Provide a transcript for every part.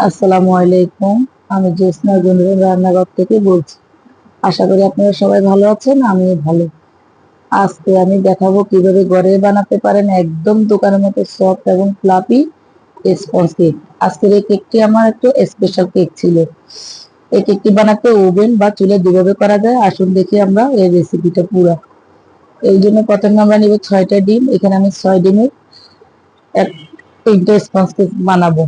আসসালামু আলাইকুম। আমি জ্যোৎস্না গুনগুন রান্নাঘর থেকে বলছি। আশা করি আপনারা সবাই ভালো আছেন, আমিও ভালো। আজকে আমি দেখাবো কিভাবে ঘরে বানাতে পারেন একদম দোকানের মতো সফট এবং ফ্লাফি স্পঞ্জ কেক। আজকের এই কেকটি আমার একটু স্পেশাল কেক ছিল। এই কেকটি বানাতে ওভেন বা চুলে দুভাবে করা যায়। আসুন দেখি আমরা এই রেসিপিটা পুরো। এই জন্য প্রথমে আমরা নিব 6টা ডিম। এখানে আমি 6 ডিমের এক 3টে স্পঞ্জ কেক বানাবো।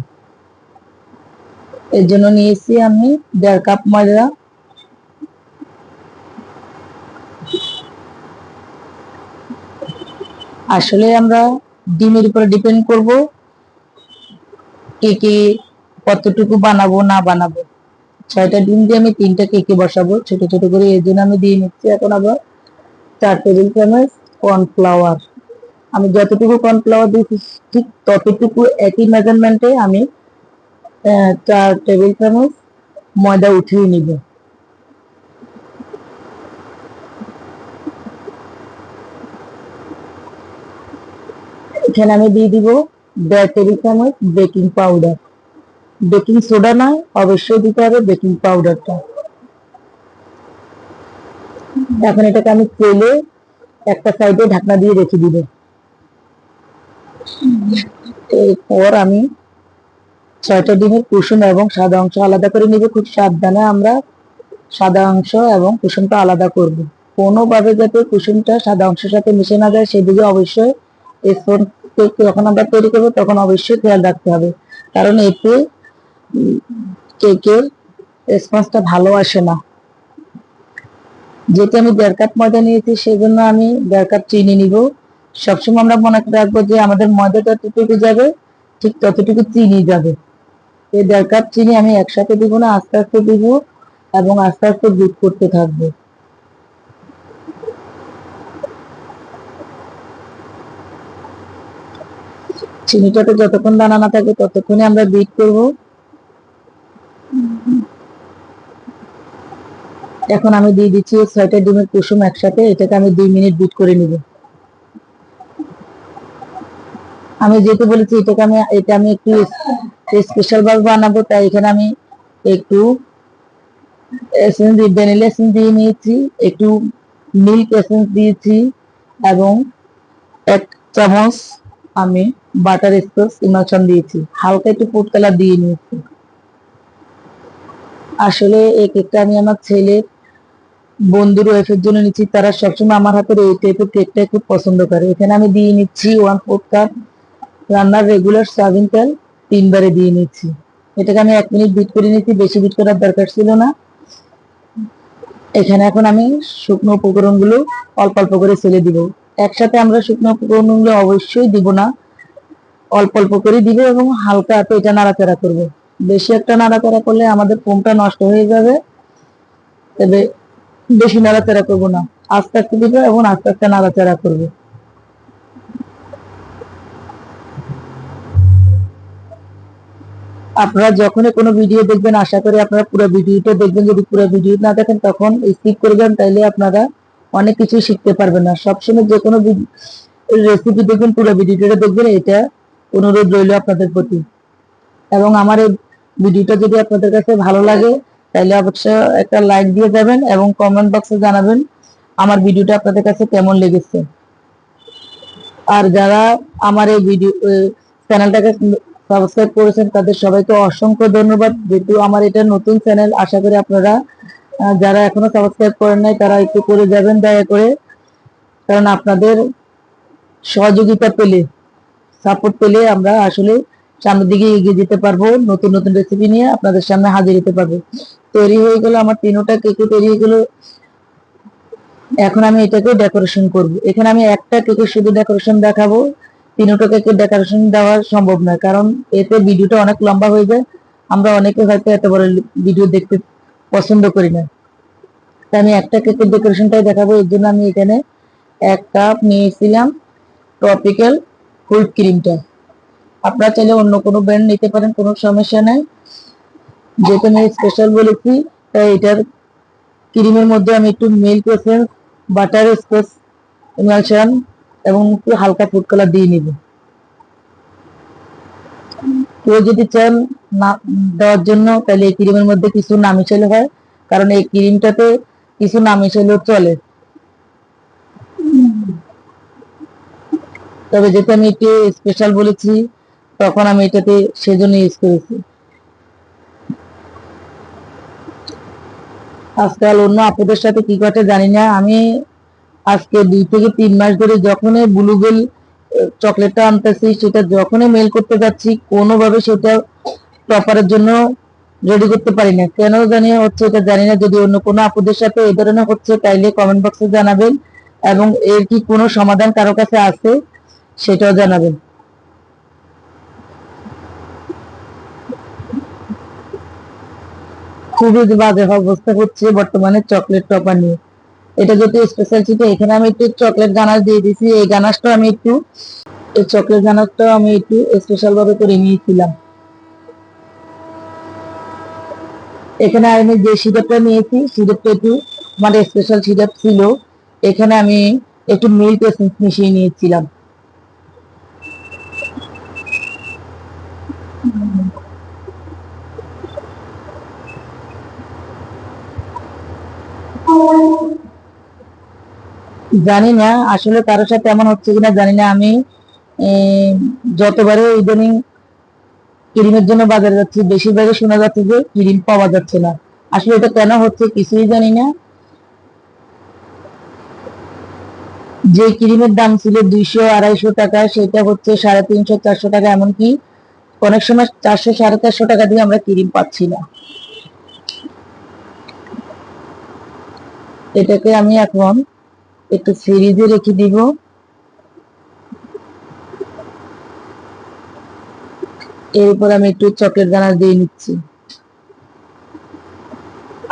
এর জন্য নিয়েছি আমি 1.5 কাপ ময়দা। আসলে আমরা ডিমের উপরে ডিপেন্ড করব কেকে কতটুকু বানাবো না বানাবো। 6টা ডিম দিয়ে আমি 3টা কেকে বসাবো ছোট ছোট করে। এর জন্য আমি দিয়ে নিচ্ছি এখন আবার 4 টেবিল চামচ কর্নফ্লাওয়ার। আমি যতটুকু কর্নফ্লাওয়ার দিয়েছি ঠিক ততটুকু একই মেজারমেন্টে আমি 4 টেবিল চামচ ময়দা উঠিয়ে নিব। এখানে আমি দিয়ে দিব 1.5 টেবিল চামচ বেকিং পাউডার। বেকিং সোডা নয়, অবশ্যই দিতে হবে বেকিং পাউডারটা। এখন এটাকে আমি তেলে একটা সাইডে ঢাকনা দিয়ে রেখে দিব। এরপর আমি 6টা ডিমের কুসুম এবং সাদা অংশ আলাদা করে নিব। খুব সাবধানে আমরা সাদা অংশ এবং কুসুমটা আলাদা করব। কোনোভাবে যাতে কুসুমটা সাদা অংশের সাথে মিশে না যায় সেদিকে অবশ্যই স্পঞ্জ কেক যখন আমরা তৈরি করবো তখন অবশ্যই খেয়াল রাখতে হবে, কারণ এতে কেকের স্পঞ্জটা ভালো আসে না। যেহেতু আমি 1.5 কাপ ময়দা নিয়েছি সেজন্য আমি 1.5 কাপ চিনি নিব। সবসময় আমরা মনে রাখবো যে আমাদের ময়দা যতটুকু যাবে ঠিক ততটুকু চিনি যাবে। এই 1.5 কাপ চিনি আমি একসাথে দিব না, আস্তে আস্তে দিব এবং আস্তে আস্তে বিট করতে থাকবো। চিনিটাতে যতক্ষণ দানা না থাকবে ততক্ষণে আমরা বিট করব। এখন আমি দিয়ে দিচ্ছি 6টা ডিমের কুসুম একসাথে। এটাকে আমি 2 মিনিট বিট করে নিব। আমি যেহেতু বলেছি এটা আমি একটু স্পেশাল ভাবে বানাবো, তাই এখানে আমি একটু এসেন্স ভ্যানিলা এসেন্স দিয়ে নিয়েছি, একটু মিল্ক এসেন্স দিয়েছি এবং 1 চামচ আমি বাটার স্কচ ইমালশন দিয়েছি। হালকা একটু ফুড কালার দিয়ে নিয়েছি। আসলে এই কেকটা আমি আমার ছেলের বন্ধুর ওয়াইফের জন্য নিচ্ছি। তারা সবসময় আমার হাতের এই টাইপের কেকটা খুব পছন্দ করে। এখানে আমি দিয়ে নিচ্ছি 1/4 কাপ রান্নার রেগুলার সার্ভিং তেল 3 বারে দিয়ে নিচ্ছি। এটাকে আমি 1 মিনিট বিট করে নিচ্ছি, বেশি বিট করার দরকার ছিল না। এখানে এখন আমি শুকনো উপকরণগুলো অল্প অল্প করে ছেড়ে দিব। একসাথে আমরা শুকনো উপকরণগুলো অবশ্যই দিব না, অল্প অল্প করে দিব এবং হালকা হাতে এটা নাড়াচাড়া করব। বেশি একটা নাড়াচাড়া করলে আমাদের ফোমটা নষ্ট হয়ে যাবে। তবে বেশি নাড়াচাড়া করব না, আস্তে আস্তে দিব এবং আস্তে আস্তে নাড়াচাড়া করব। আপনারা যখনই কোনো ভিডিও দেখবেন আশা করি আপনারা পুরো ভিডিওটা দেখবেন। যদি পুরো ভিডিও না দেখেন তখন স্কিপ করবেন, তাইলে আপনারা অনেক কিছু শিখতে পারবেন না। সবসময় যে কোনো রেসিপি দেখবেন পুরো ভিডিওটা দেখবেন, এটা অনুরোধ রইল আপনাদের প্রতি। এবং আমার এই ভিডিওটা যদি আপনাদের কাছে ভালো লাগে তাহলে অবশ্যই একটা লাইক দিয়ে যাবেন এবং কমেন্ট বক্সে জানাবেন আমার ভিডিওটা আপনাদের কাছে কেমন লেগেছে। আর যারা আমার এই ভিডিও চ্যানেলটাকে সাবস্ক্রাইব করেছেন তাদের সবাইকে অসংখ্য ধন্যবাদ। যেহেতু আমার এটা নতুন চ্যানেল, আশা করি আপনারা যারা এখনো সাবস্ক্রাইব করেন নাই তারা একটু করে যাবেন দয়া করে, কারণ আপনাদের সহযোগিতা পেলে, সাপোর্ট পেলে আমরা আসলে সামনের দিকে এগিয়ে যেতে পারবো। নতুন নতুন রেসিপি নিয়ে আপনাদের সামনে হাজির হতে পারবো। তৈরি হয়ে গেল আমার 3টা কেকে তৈরি হয়ে গেল। এখন আমি এটাকে ডেকোরেশন করব। এখানে আমি একটা কেকের শুধু ডেকোরেশন দেখাবো, 3টা কেকের ডেকোরেশন দেওয়া সম্ভব নয়, কারণ এতে ভিডিওটা অনেক লম্বা হয়ে যায়। আমরা অনেকে হয়তো এত বড় ভিডিও দেখতে পছন্দ করি না, তাই আমি একটা কেকের ডেকোরেশনটাই দেখাবো। এর জন্য আমি এখানে 1 কাপ নিয়েছিলাম ট্রপিক্যাল হুইপ ক্রিমটা। আপনারা চাইলে অন্য কোনো ব্র্যান্ড নিতে পারেন, কোনো সমস্যা নাই। যেহেতু আমি স্পেশাল বলেছি তাই এটার ক্রিমের মধ্যে আমি একটু milk essence, butter Scotch emulsion এবং একটু হালকা ফুড কালার দিয়ে নিব। কেউ যদি চান না দেওয়ার জন্য, তাহলে এই ক্রিমের মধ্যে কিছু না মিশালে হয়, কারণ এই ক্রিমটাতে কিছু না মিশালেও চলে। তবে যেহেতু আমি একটু স্পেশাল বলেছি, তখন আমি এটাতে সেজন্য ইউজ করেছি। আজকাল অন্য আপুদের সাথে কি ঘটে জানি না, আমি আজকে 2 থেকে 3 মাস ধরে যখনই ব্লুবেল চকলেটটা আনতেছি, সেটা যখনই মেল করতে যাচ্ছি, কোনোভাবে সেটা টপারের জন্য রেডি করতে পারি না। কেন জানি হচ্ছে এটা জানি না। যদি অন্য কোনো আপুদের সাথে এই ধরনের হচ্ছে, তাইলে কমেন্ট বক্সে জানাবেন, এবং এর কি কোনো সমাধান কারো কাছে আছে সেটাও জানাবেন। খুবই বাজে অবস্থা হচ্ছে বর্তমানে চকলেট টপার নিয়ে। এটা যেহেতু স্পেশাল ছিল, এখানে আমি একটু চকলেট গানাশ দিয়ে দিয়েছি। এই গানাশটা আমি একটু, এই চকলেট গানাশটা আমি একটু স্পেশাল ভাবে করে নিয়েছিলাম। এখানে আমি যে সিরাপটা নিয়েছি, সিরাপটা একটু আমার স্পেশাল সিরাপ ছিল। এখানে আমি একটু মিল্ক এসেন্স মিশিয়ে নিয়েছিলাম। জানি না আসলে কারোর সাথে এমন হচ্ছে কিনা, জানি না। আমি যতবারে ইদানিং ক্রিমের জন্য বাজারে যাচ্ছি, বেশিরভাগই শোনা যাচ্ছে যে ক্রিম পাওয়া যাচ্ছে না। আসলে এটা কেন হচ্ছে কিছুই জানি না। যে ক্রিমের দাম ছিল 200-250 টাকা, সেটা হচ্ছে 350-400 টাকা, এমনকি অনেক সময় 400-450 টাকা দিয়ে আমরা ক্রিম পাচ্ছি না। এটাকে আমি এখন একটু ফ্রিজে রেখে দিব। এরপর আমি একটু চকলেট গানাশ দিয়ে নিচ্ছি।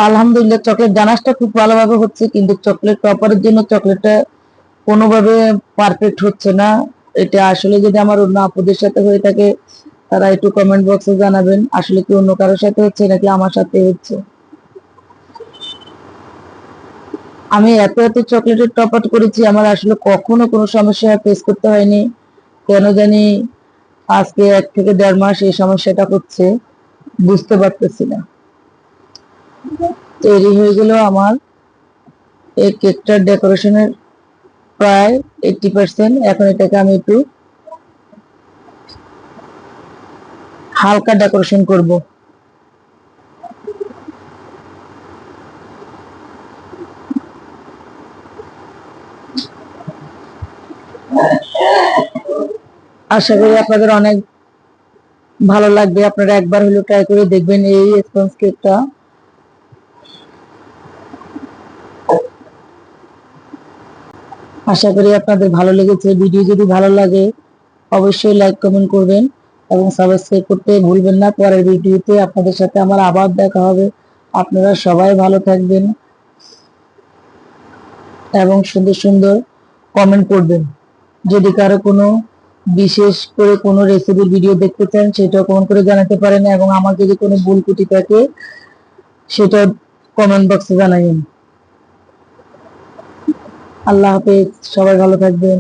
আলহামদুলিল্লাহ চকলেট গানাশটা খুব ভালোভাবে হচ্ছে, কিন্তু চকলেট টপারের জন্য চকলেটটা কোনোভাবে পারফেক্ট হচ্ছে না। এটা আসলে যদি আমার অন্য আপুদের সাথে হয়ে থাকে, তারা একটু কমেন্ট বক্সে জানাবেন, আসলে কি অন্য কারোর সাথে হচ্ছে নাকি আমার সাথে হচ্ছে। আমি এত এত চকলেটের টপ আপ করেছি, আমার আসলে কখনো কোনো সমস্যা ফেস করতে হয়নি। কেন জানি আজকে 1 থেকে 1.5 মাস এই সমস্যাটা হচ্ছে, বুঝতে পারতেছি না। তৈরি হয়ে গেল আমার এই কেকটার ডেকোরেশনের প্রায় 80%। এখন এটাকে আমি একটু হালকা ডেকোরেশন করব। আশা করি আপনাদের অনেক ভালো লাগবে। আপনারা একবার হলো ট্রাই করে দেখবেন এই স্পঞ্জ কেকটা। আশা করি আপনাদের ভালো লেগেছে। ভিডিও যদি ভালো লাগে অবশ্যই লাইক কমেন্ট করবেন এবং সাবস্ক্রাইব করতে ভুলবেন না। পরের ভিডিওতে আপনাদের সাথে আমার আবার দেখা হবে। আপনারা সবাই ভালো থাকবেন এবং সুন্দর সুন্দর কমেন্ট করবেন। যদি কারো কোনো বিশেষ করে কোনো রেসিপির ভিডিও দেখতে চান, সেটাও কমেন্ট করে জানাতে পারেন, এবং আমার যদি কোনো ভুল ত্রুটি থাকে সেটা কমেন্ট বক্সে জানাবেন। আল্লাহ হাফেজ, সবাই ভালো থাকবেন।